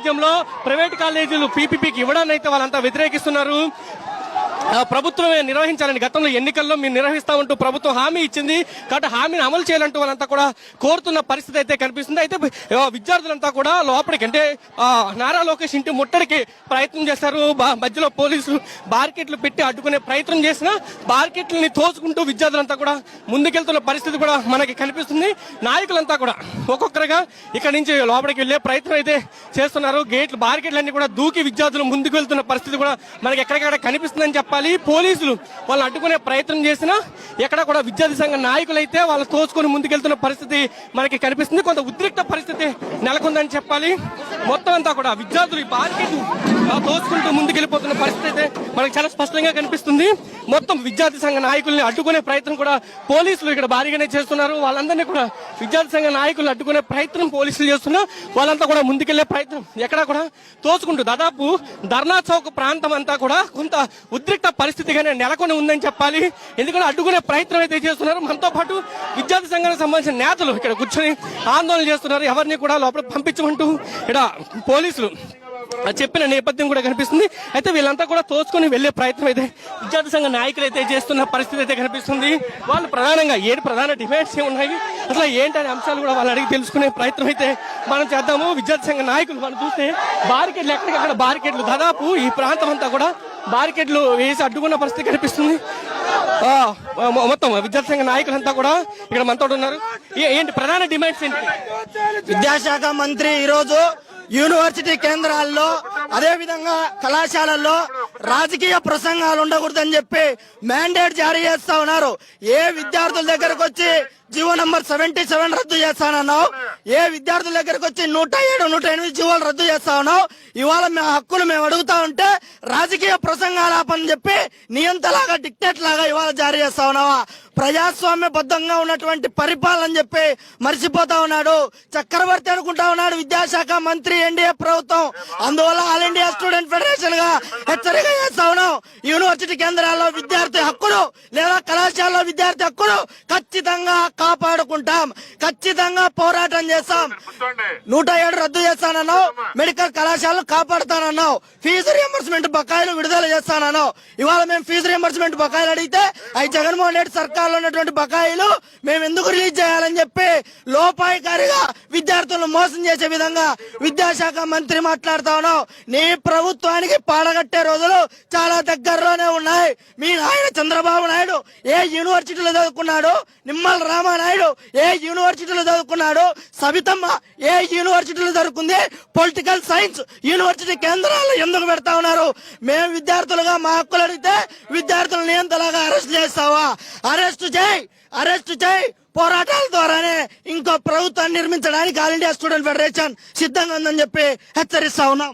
రాజ్యంలో ప్రైవేట్ కాలేజీలు పీపీపీకి ఇవ్వడాన్ని అయితే వాళ్ళంతా వ్యతిరేకిస్తున్నారు. ప్రభుత్వమే నిర్వహించాలని గతంలో ఎన్నికల్లో మీరు నిర్వహిస్తామంటూ ప్రభుత్వం హామీ ఇచ్చింది కాబట్టి హామీని అమలు చేయాలంటూ వాళ్ళంతా కూడా కోరుతున్న పరిస్థితి అయితే కనిపిస్తుంది. అయితే విద్యార్థులంతా కూడా లోపలికి అంటే నారా లోకేష్ ఇంటి ముట్టడికి ప్రయత్నం చేశారు. మధ్యలో పోలీసులు బార్కెట్లు పెట్టి అడ్డుకునే ప్రయత్నం చేసిన బార్కెట్లని తోచుకుంటూ విద్యార్థులంతా కూడా ముందుకెళ్తున్న పరిస్థితి కూడా మనకి కనిపిస్తుంది. నాయకులంతా కూడా ఒక్కొక్కరుగా ఇక్కడ నుంచి లోపలికి వెళ్లే ప్రయత్నం అయితే చేస్తున్నారు. బార్కెట్లన్నీ కూడా దూకి విద్యార్థులు ముందుకు వెళ్తున్న పరిస్థితి కూడా మనకి ఎక్కడికక్కడ కనిపిస్తుందని చెప్పాలి. పోలీసులు వాళ్ళని అడ్డుకునే ప్రయత్నం చేసినా ఎక్కడ కూడా విద్యార్థి సంఘ నాయకులైతే వాళ్ళు తోచుకొని ముందుకెళ్తున్న పరిస్థితి మనకి కనిపిస్తుంది. కొంత ఉద్రిక్త పరిస్థితి నెలకొందని చెప్పాలి. మొత్తం అంతా కూడా విద్యార్థులు ఈ బార్కెట్ తోచుకుంటూ ముందుకెళ్లిపోతున్న పరిస్థితి అయితే మనకి చాలా స్పష్టంగా కనిపిస్తుంది. మొత్తం విద్యార్థి సంఘ నాయకుల్ని అడ్డుకునే ప్రయత్నం కూడా పోలీసులు ఇక్కడ భారీగానే చేస్తున్నారు. వాళ్ళందరినీ కూడా విద్యార్థి సంఘ నాయకులు అడ్డుకునే ప్రయత్నం పోలీసులు చేస్తున్నా వాళ్ళంతా కూడా ముందుకెళ్లే ప్రయత్నం ఎక్కడా కూడా తోచుకుంటూ దాదాపు ధర్నా చౌక్ ప్రాంతం అంతా కూడా కొంత ఉద్రిక్త పరిస్థితిగానే నెలకొని ఉందని చెప్పాలి. ఎందుకంటే అడ్డుకునే ప్రయత్నం అయితే చేస్తున్నారు. మనతో పాటు విద్యార్థి సంఘానికి సంబంధించిన నేతలు ఇక్కడ కూర్చొని ఆందోళన చేస్తున్నారు. ఎవరిని కూడా లోపల పంపించమంటూ ఇక్కడ పోలీసులు చెప్పిన నేపథ్యం కూడా కనిపిస్తుంది. అయితే వీళ్ళంతా కూడా తోచుకొని వెళ్లే ప్రయత్నం అయితే విద్యార్థి సంఘ నాయకులు అయితే చేస్తున్న పరిస్థితి అయితే కనిపిస్తుంది. వాళ్ళు ప్రధానంగా ప్రధాన డిమాండ్స్ ఉన్నాయి, అసలు ఏంటనే అంశాలు కూడా వాళ్ళు అడిగి తెలుసుకునే ప్రయత్నం అయితే మనం చేద్దాము. విద్యార్థి సంఘ నాయకులు మనం చూస్తే బారికేడ్లు ఎక్కడికక్కడ బారికేడ్లు దాదాపు ఈ ప్రాంతం అంతా కూడా బారికేడ్లు వేసి అడ్డుకున్న పరిస్థితి కనిపిస్తుంది. మొత్తం విద్యార్థి సంఘ నాయకులంతా కూడా ఇక్కడ మనతో ఉన్నారు. ఏంటి ప్రధాన డిమాండ్స్ ఏంటి? విద్యాశాఖ మంత్రి ఈరోజు యూనివర్సిటీ కేంద్రాల్లో అదే విధంగా కళాశాలల్లో రాజకీయ ప్రసంగాలు ఉండకూడదని చెప్పి మ్యాండేట్ జారీ చేస్తా ఉన్నారు. ఏ విద్యార్థుల దగ్గరకు వచ్చి జీవో నంబర్ 77 రద్దు చేస్తానన్నావు, ఏ విద్యార్థుల దగ్గరకు వచ్చి 107, 108 జీవోలు రద్దు చేస్తా ఉన్నావు. ఇవాళ మా హక్కులు మేము అడుగుతా ఉంటే రాజకీయ ప్రసంగాలు ఆపని చెప్పి నియంతలాగా డిక్టేట్ లాగా ఇవాళ జారీ చేస్తా ఉన్నావా? ప్రజాస్వామ్య బద్దంగా ఉన్నటువంటి పరిపాలన చెప్పి మర్చిపోతా ఉన్నాడు. చక్రవర్తి అనుకుంటా ఉన్నాడు విద్యాశాఖ మంత్రి ఎన్డీఏ ప్రభుత్వం. అందువల్ల ఆల్ ఇండియా స్టూడెంట్ ఫెడరేషన్ గా హెచ్చరిక చేస్తా ఉన్నాం. యూనివర్సిటీ కేంద్రాల్లో విద్యార్థి హక్కులు లేదా కళాశాలలో విద్యార్థి హక్కులు ఖచ్చితంగా కాపాడుకుంటాం, ఖచ్చితంగా పోరాటం చేస్తాం. 107 రద్దు చేస్తానన్నావు, మెడికల్ కళాశాలలు కాపాడుతానన్నావు, ఫీజు రియంబర్స్మెంట్ బకాయిలు విడుదల చేస్తానన్నావు. ఇవాళ మేము ఫీజు రియంబర్స్మెంట్ బకాయిలు అడిగితే అవి జగన్మోహన్ రెడ్డి సర్కార్లో ఉన్నటువంటి బకాయిలు మేము ఎందుకు రిలీజ్ చేయాలని చెప్పి లోపాయికారిగా విద్యార్థులను మోసం చేసే విధంగా విద్యాశాఖ మంత్రి మాట్లాడుతా ఉన్నావు. నీ ప్రభుత్వానికి పాడగట్టే రోజులు చాలా దగ్గరలోనే ఉన్నాయి. మీ నాయన చంద్రబాబు నాయుడు ఏ యూనివర్సిటీలో చదువుకున్నాడు, నిమ్మల రామానాయుడు ఏ యూనివర్సిటీలో చదువుకున్నాడు, సబితమ్మ ఏ యూనివర్సిటీలో చదువుకుంది, పొలిటికల్ సైన్స్ యూనివర్సిటీ కేంద్రాల్లో ఎందుకు పెడతా ఉన్నారు? మేము విద్యార్థులుగా మా హక్కులు అడిగితే విద్యార్థులను నియంతలాగా అరెస్ట్ చేస్తావా? అరెస్ట్ చేయి. పోరాటాల ద్వారానే ఇంకో ప్రభుత్వాన్ని నిర్మించడానికి ఆల్ ఇండియా స్టూడెంట్ ఫెడరేషన్ సిద్ధంగా ఉందని చెప్పి హెచ్చరిస్తా ఉన్నాం.